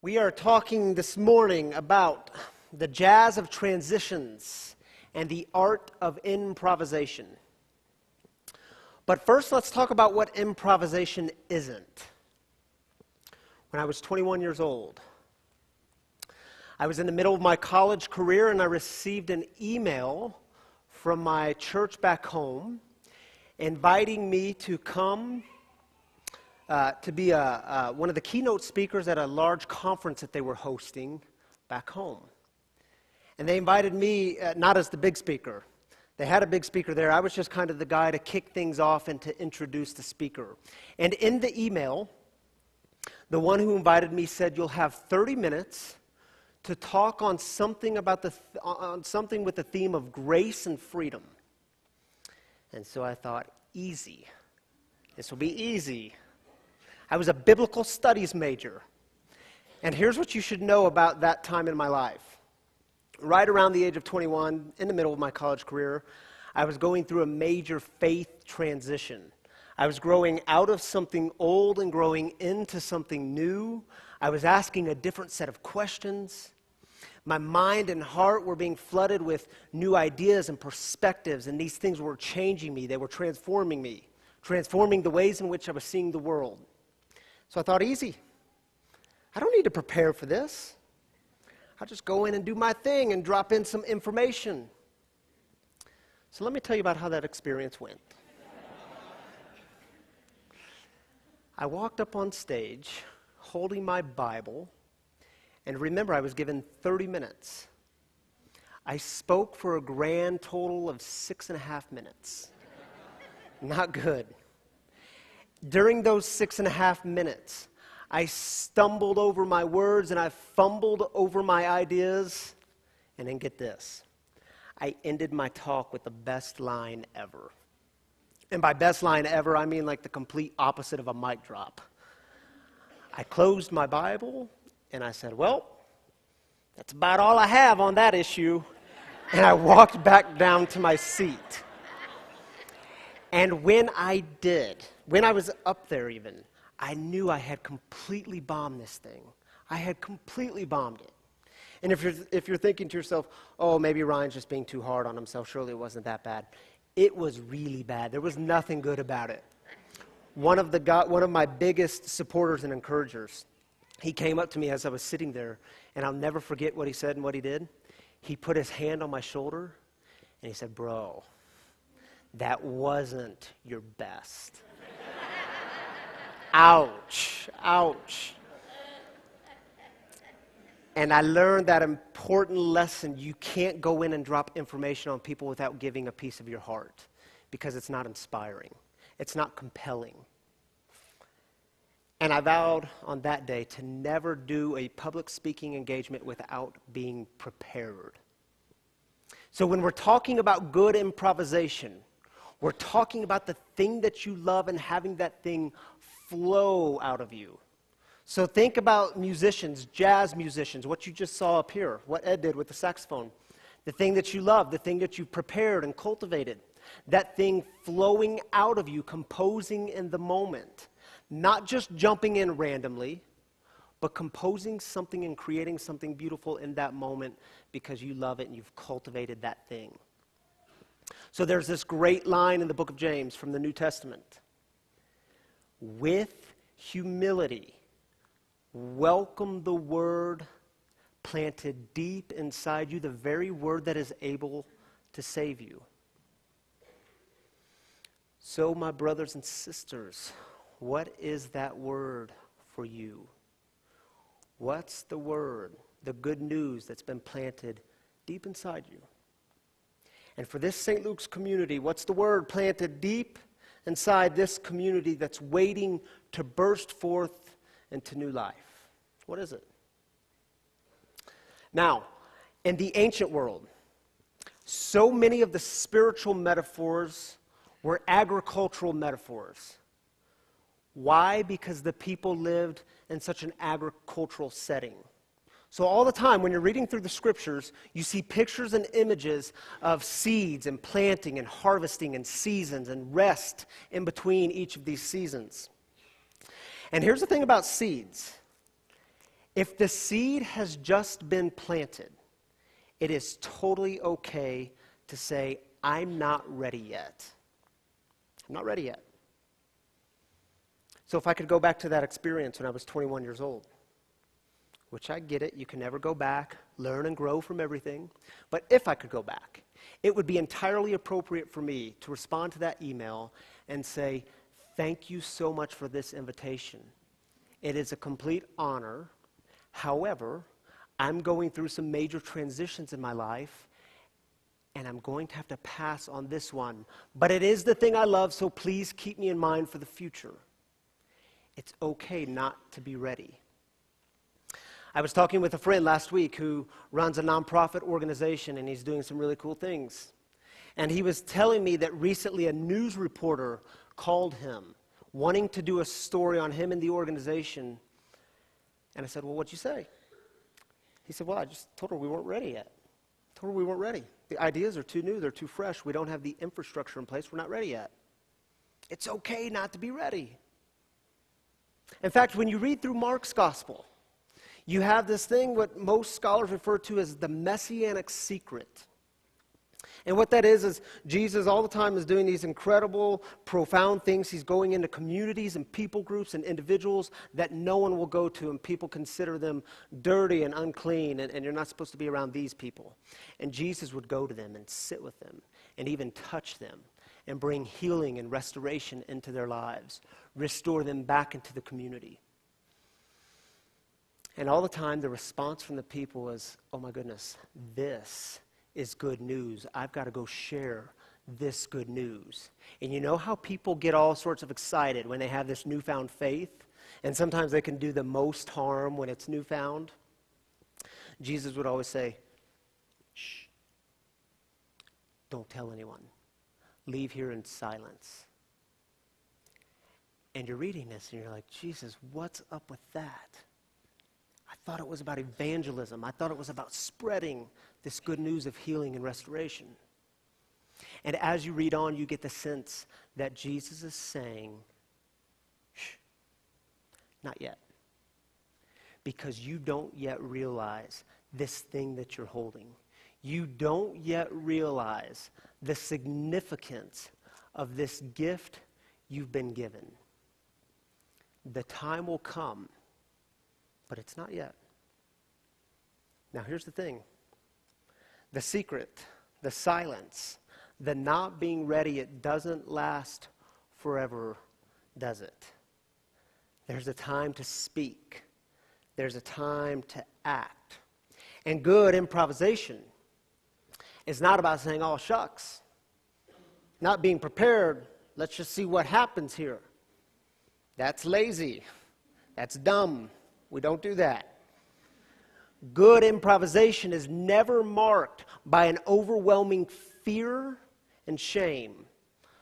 We are talking this morning about the jazz of transitions and the art of improvisation. But first, let's talk about what improvisation isn't. When I was 21 years old, I was in the middle of my college career and I received an email from my church back home inviting me to come to be one of the keynote speakers at a large conference that they were hosting back home. And they invited me, not as the big speaker. They had a big speaker there. I was just kind of the guy to kick things off and to introduce the speaker. And in the email, the one who invited me said, "You'll have 30 minutes to talk on something about on something with the theme of grace and freedom." And so I thought, easy. This will be easy. I was a biblical studies major. And here's what you should know about that time in my life. Right around the age of 21, in the middle of my college career, I was going through a major faith transition. I was growing out of something old and growing into something new. I was asking a different set of questions. My mind and heart were being flooded with new ideas and perspectives, and these things were changing me. They were transforming me, transforming the ways in which I was seeing the world. So I thought, easy. I don't need to prepare for this. I'll just go in and do my thing and drop in some information. So let me tell you about how that experience went. I walked up on stage holding my Bible, and remember, I was given 30 minutes. I spoke for a grand total of 6.5 minutes. Not good. During those 6.5 minutes, I stumbled over my words and I fumbled over my ideas. And then get this, I ended my talk with the best line ever. And by best line ever, I mean like the complete opposite of a mic drop. I closed my Bible and I said, well, that's about all I have on that issue. And I walked back down to my seat. And when I did, when I was up there even, I knew I had completely bombed this thing. I had completely bombed it. And if you're thinking to yourself, oh, maybe Ryan's just being too hard on himself, surely it wasn't that bad. It was really bad. There was nothing good about it. One of my biggest supporters and encouragers, he came up to me as I was sitting there, and I'll never forget what he said and what he did. He put his hand on my shoulder, and he said, "Bro, that wasn't your best." Ouch, ouch. And I learned that important lesson. You can't go in and drop information on people without giving a piece of your heart, because it's not inspiring. It's not compelling. And I vowed on that day to never do a public speaking engagement without being prepared. So when we're talking about good improvisation, we're talking about the thing that you love and having that thing flow out of you. So think about musicians, jazz musicians, what you just saw up here, what Ed did with the saxophone. The thing that you love, the thing that you prepared and cultivated, that thing flowing out of you, composing in the moment. Not just jumping in randomly, but composing something and creating something beautiful in that moment because you love it and you've cultivated that thing. So there's this great line in the book of James from the New Testament. With humility, welcome the word planted deep inside you, the very word that is able to save you. So, my brothers and sisters, what is that word for you? What's the word, the good news that's been planted deep inside you? And for this St. Luke's community, what's the word planted deep inside this community that's waiting to burst forth into new life? What is it? Now, in the ancient world, so many of the spiritual metaphors were agricultural metaphors. Why? Because the people lived in such an agricultural setting. So all the time when you're reading through the scriptures, you see pictures and images of seeds and planting and harvesting and seasons and rest in between each of these seasons. And here's the thing about seeds. If the seed has just been planted, it is totally okay to say, I'm not ready yet. I'm not ready yet. So if I could go back to that experience when I was 21 years old, which I get it, you can never go back, learn and grow from everything. But if I could go back, it would be entirely appropriate for me to respond to that email and say, thank you so much for this invitation. It is a complete honor. However, I'm going through some major transitions in my life, and I'm going to have to pass on this one. But it is the thing I love, so please keep me in mind for the future. It's okay not to be ready. I was talking with a friend last week who runs a nonprofit organization, and he's doing some really cool things. And he was telling me that recently a news reporter called him, wanting to do a story on him and the organization. And I said, well, what'd you say? He said, well, I just told her we weren't ready yet. Told her we weren't ready. The ideas are too new, they're too fresh. We don't have the infrastructure in place. We're not ready yet. It's okay not to be ready. In fact, when you read through Mark's gospel, you have this thing what most scholars refer to as the Messianic Secret. And what that is Jesus all the time is doing these incredible, profound things. He's going into communities and people groups and individuals that no one will go to, and people consider them dirty and unclean, and you're not supposed to be around these people. And Jesus would go to them and sit with them and even touch them and bring healing and restoration into their lives, restore them back into the community. And all the time, the response from the people was, oh my goodness, this is good news. I've got to go share this good news. And you know how people get all sorts of excited when they have this newfound faith? And sometimes they can do the most harm when it's newfound. Jesus would always say, shh, don't tell anyone. Leave here in silence. And you're reading this and you're like, Jesus, what's up with that? I thought it was about evangelism. I thought it was about spreading this good news of healing and restoration. And as you read on, you get the sense that Jesus is saying, shh, not yet. Because you don't yet realize this thing that you're holding. You don't yet realize the significance of this gift you've been given. The time will come, but it's not yet. Now here's the thing. The secret, the silence, the not being ready, it doesn't last forever, does it? There's a time to speak. There's a time to act. And good improvisation is not about saying, oh, shucks. Not being prepared, let's just see what happens here. That's lazy. That's dumb. We don't do that. Good improvisation is never marked by an overwhelming fear and shame.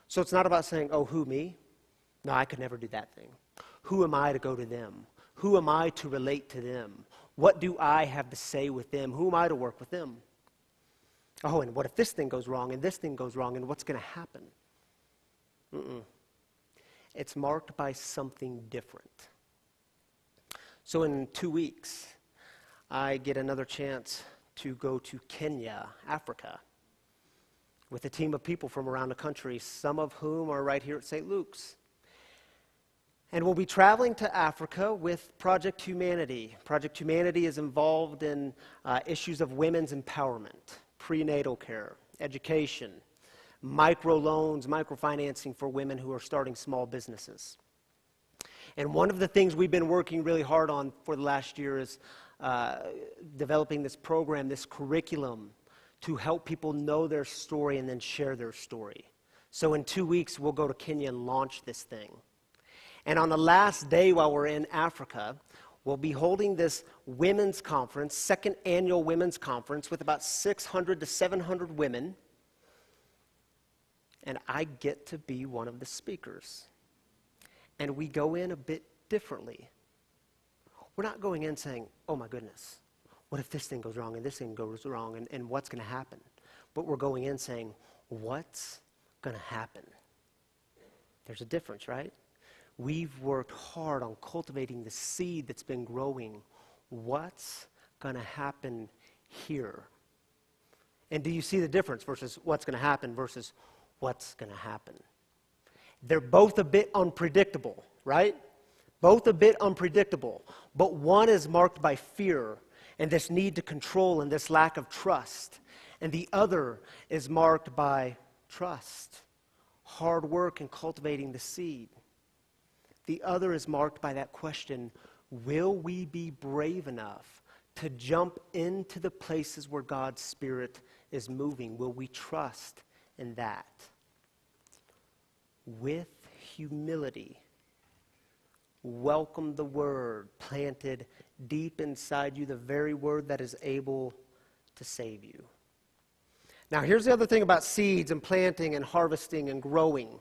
So it's not about saying, oh, who, me? No, I could never do that thing. Who am I to go to them? Who am I to relate to them? What do I have to say with them? Who am I to work with them? Oh, and what if this thing goes wrong, and this thing goes wrong, and what's going to happen? It's marked by something different. So in 2 weeks, I get another chance to go to Kenya, Africa, with a team of people from around the country, some of whom are right here at St. Luke's. And we'll be traveling to Africa with Project Humanity. Project Humanity is involved in issues of women's empowerment, prenatal care, education, microloans, microfinancing for women who are starting small businesses. And one of the things we've been working really hard on for the last year is developing this program, this curriculum, to help people know their story and then share their story. So in 2 weeks, we'll go to Kenya and launch this thing. And on the last day while we're in Africa, we'll be holding this women's conference, second annual women's conference, with about 600 to 700 women. And I get to be one of the speakers. And we go in a bit differently. We're not going in saying, oh my goodness, what if this thing goes wrong and this thing goes wrong and what's going to happen? But we're going in saying, what's going to happen? There's a difference, right? We've worked hard on cultivating the seed that's been growing. what's going to happen here? And do you see the difference versus what's going to happen versus what's going to happen? They're both a bit unpredictable, right? Both a bit unpredictable. But one is marked by fear and this need to control and this lack of trust. And the other is marked by trust, hard work in cultivating the seed. The other is marked by that question, will we be brave enough to jump into the places where God's Spirit is moving? Will we trust in that? With humility, welcome the word planted deep inside you, the very word that is able to save you. Now, here's the other thing about seeds and planting and harvesting and growing.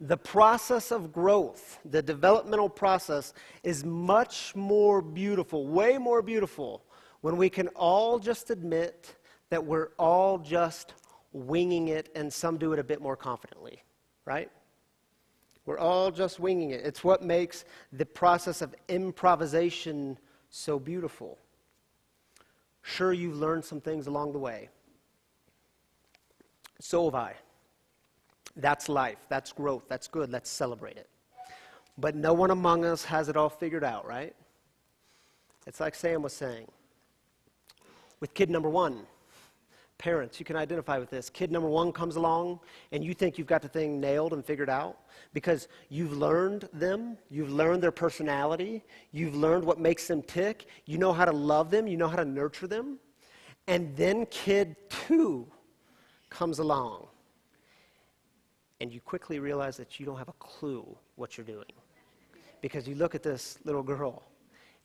The process of growth, the developmental process, is much more beautiful, way more beautiful, when we can all just admit that we're all just winging it, and some do it a bit more confidently, right? We're all just winging it. It's what makes the process of improvisation so beautiful. Sure, you've learned some things along the way. So have I. That's life. That's growth. That's good. Let's celebrate it. But no one among us has it all figured out, right? It's like Sam was saying. With kid number one, parents, you can identify with this. Kid number one comes along, and you think you've got the thing nailed and figured out because you've learned them, you've learned their personality, you've learned what makes them tick, you know how to love them, you know how to nurture them. And then kid two comes along, and you quickly realize that you don't have a clue what you're doing. Because you look at this little girl,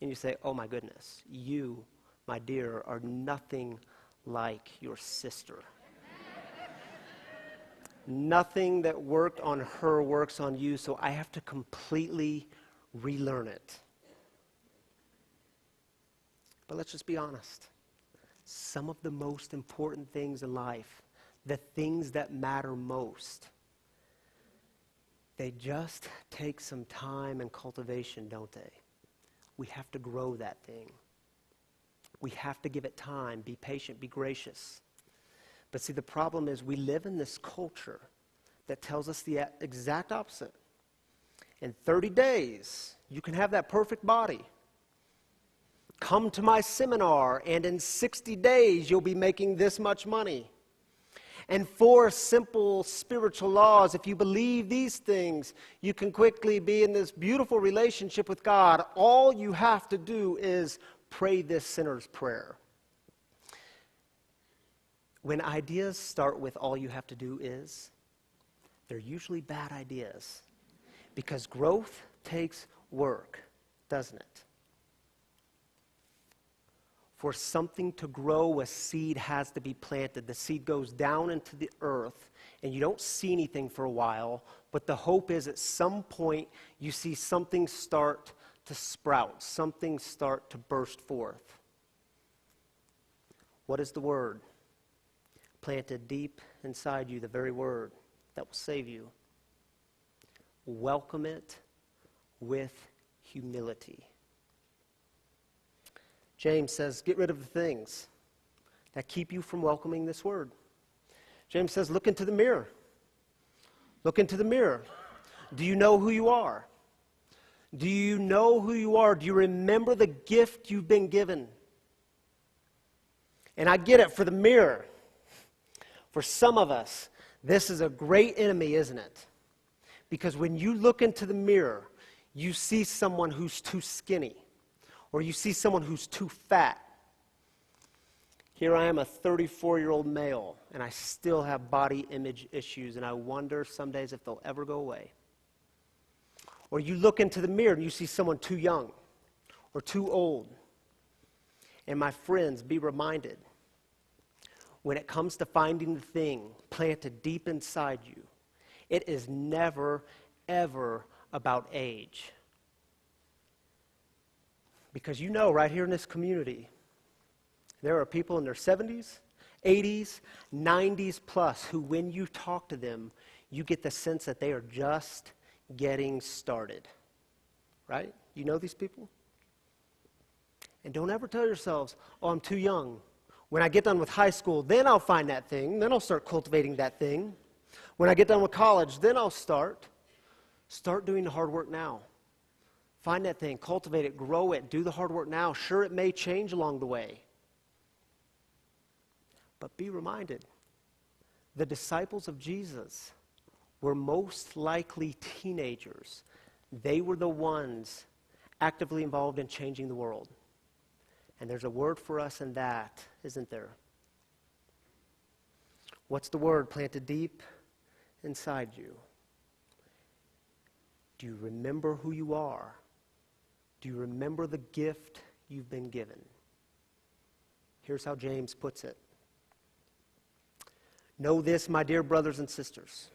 and you say, oh my goodness, you, my dear, are nothing like your sister. Nothing that worked on her works on you, so I have to completely relearn it. But let's just be honest. Some of the most important things in life, the things that matter most, they just take some time and cultivation, don't they? We have to grow that thing. We have to give it time, be patient, be gracious. But see, the problem is we live in this culture that tells us the exact opposite. In 30 days, you can have that perfect body. Come to my seminar, and in 60 days, you'll be making this much money. And 4 simple spiritual laws, if you believe these things, you can quickly be in this beautiful relationship with God. All you have to do is pray this sinner's prayer. When ideas start with all you have to do is, they're usually bad ideas. Because growth takes work, doesn't it? For something to grow, a seed has to be planted. The seed goes down into the earth, and you don't see anything for a while, but the hope is at some point you see something start to sprout, something start to burst forth. What is the word? Planted deep inside you, the very word that will save you. Welcome it with humility. James says, get rid of the things that keep you from welcoming this word. James says, look into the mirror. Look into the mirror. Do you know who you are? Do you know who you are? Do you remember the gift you've been given? And I get it for the mirror. For some of us, this is a great enemy, isn't it? Because when you look into the mirror, you see someone who's too skinny, or you see someone who's too fat. Here I am, a 34-year-old male, and I still have body image issues, and I wonder some days if they'll ever go away. Or you look into the mirror and you see someone too young or too old. And my friends, be reminded, when it comes to finding the thing planted deep inside you, it is never, ever about age. Because you know, right here in this community, there are people in their 70s, 80s, 90s plus who, when you talk to them, you get the sense that they are just getting started. Right? You know these people? And don't ever tell yourselves, oh, I'm too young. When I get done with high school, then I'll find that thing. Then I'll start cultivating that thing. When I get done with college, then I'll start. Start doing the hard work now. Find that thing, cultivate it, grow it, do the hard work now. Sure, it may change along the way. But be reminded, the disciples of Jesus were most likely teenagers. They were the ones actively involved in changing the world. And there's a word for us in that, isn't there? What's the word planted deep inside you? Do you remember who you are? Do you remember the gift you've been given? Here's how James puts it. Know this, my dear brothers and sisters.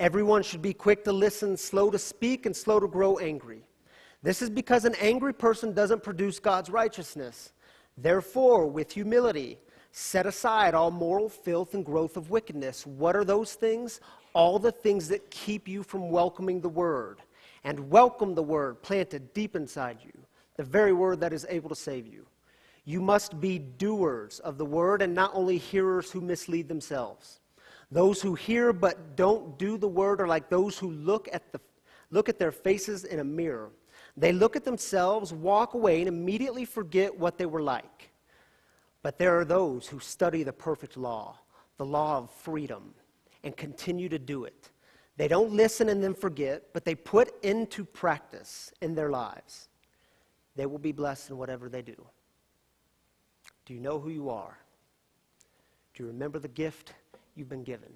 Everyone should be quick to listen, slow to speak, and slow to grow angry. This is because an angry person doesn't produce God's righteousness. Therefore, with humility, set aside all moral filth and growth of wickedness. What are those things? All the things that keep you from welcoming the word. And welcome the word planted deep inside you, the very word that is able to save you. You must be doers of the word and not only hearers who mislead themselves. Those who hear but don't do the word are like those who look at their faces in a mirror. They look at themselves, walk away, and immediately forget what they were like. But there are those who study the perfect law, the law of freedom, and continue to do it. They don't listen and then forget, but they put into practice in their lives. They will be blessed in whatever they do. Do you know who you are? Do you remember the gift you've been given?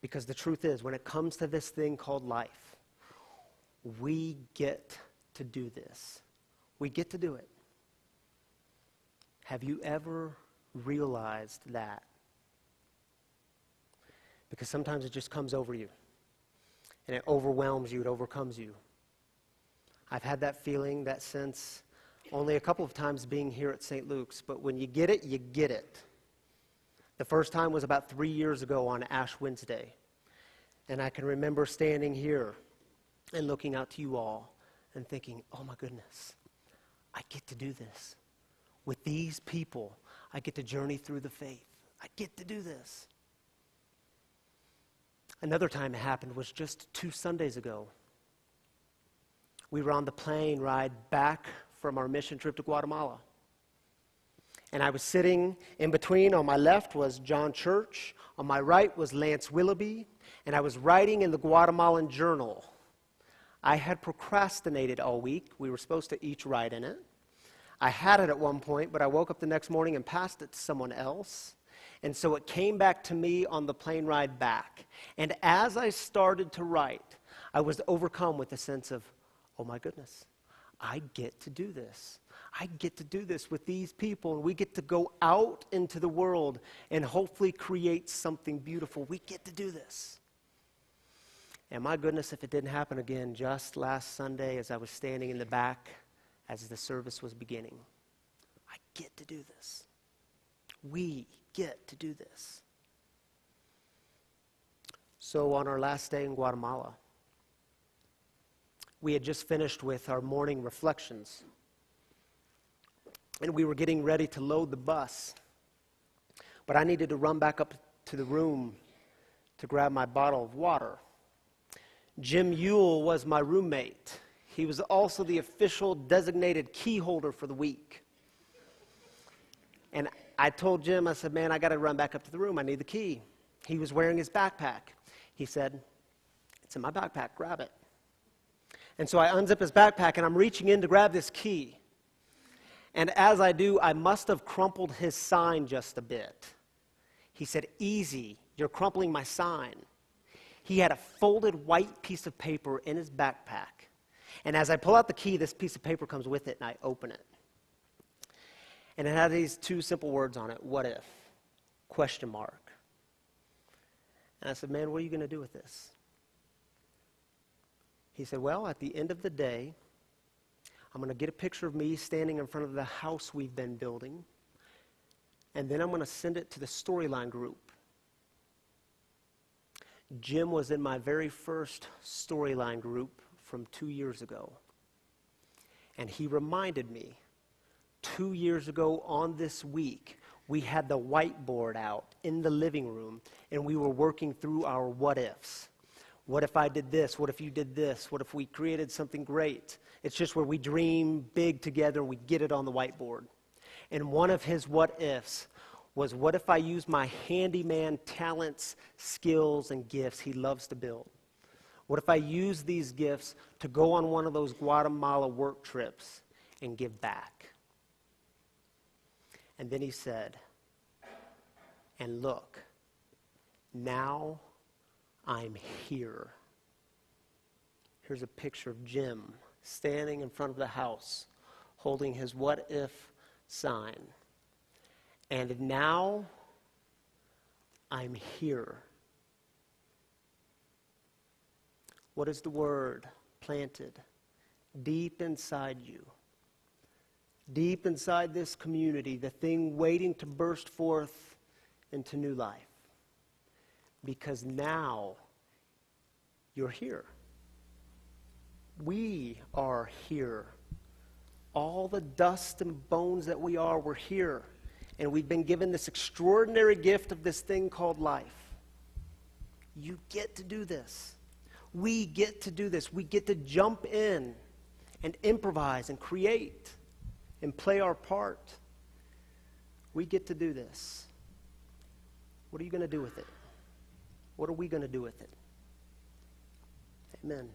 Because the truth is, when it comes to this thing called life, we get to do this. We get to do it. Have you ever realized that? Because sometimes it just comes over you. And it overwhelms you, it overcomes you. I've had that feeling, that sense, only a couple of times being here at St. Luke's. But when you get it, you get it. The first time was about 3 years ago on Ash Wednesday. And I can remember standing here and looking out to you all and thinking, oh my goodness, I get to do this. With these people, I get to journey through the faith. I get to do this. Another time it happened was just 2 Sundays ago. We were on the plane ride back from our mission trip to Guatemala. And I was sitting in between. On my left was John Church. On my right was Lance Willoughby. And I was writing in the Guatemalan Journal. I had procrastinated all week. We were supposed to each write in it. I had it at one point, but I woke up the next morning and passed it to someone else. And so it came back to me on the plane ride back. And as I started to write, I was overcome with a sense of, oh my goodness, I get to do this. I get to do this with these people, and we get to go out into the world and hopefully create something beautiful. We get to do this. And my goodness, if it didn't happen again just last Sunday as I was standing in the back as the service was beginning. I get to do this. We get to do this. So on our last day in Guatemala, we had just finished with our morning reflections. And we were getting ready to load the bus. But I needed to run back up to the room to grab my bottle of water. Jim Ewell was my roommate. He was also the official designated key holder for the week. And I told Jim, I said, man, I got to run back up to the room. I need the key. He was wearing his backpack. He said, it's in my backpack, grab it. And so I unzip his backpack, and I'm reaching in to grab this key. And as I do, I must have crumpled his sign just a bit. He said, easy, you're crumpling my sign. He had a folded white piece of paper in his backpack. And as I pull out the key, this piece of paper comes with it, and I open it. And it had these 2 simple words on it, what if? Question mark. And I said, man, what are you going to do with this? He said, well, at the end of the day, I'm going to get a picture of me standing in front of the house we've been building, and then I'm going to send it to the storyline group. Jim was in my very first storyline group from 2 years ago, and he reminded me 2 years ago on this week, we had the whiteboard out in the living room, and we were working through our what-ifs. What if I did this? What if you did this? What if we created something great? It's just where we dream big together and we get it on the whiteboard. And one of his what-ifs was, what if I use my handyman talents, skills, and gifts he loves to build? What if I use these gifts to go on one of those Guatemala work trips and give back? And then he said, and look, now I'm here. Here's a picture of Jim standing in front of the house holding his what if sign. And now I'm here. What is the word? Planted deep inside you. Deep inside this community, the thing waiting to burst forth into new life. Because now you're here. We are here. All the dust and bones that we are, we're here. And we've been given this extraordinary gift of this thing called life. You get to do this. We get to do this. We get to jump in and improvise and create and play our part. We get to do this. What are you going to do with it? What are we going to do with it? Amen.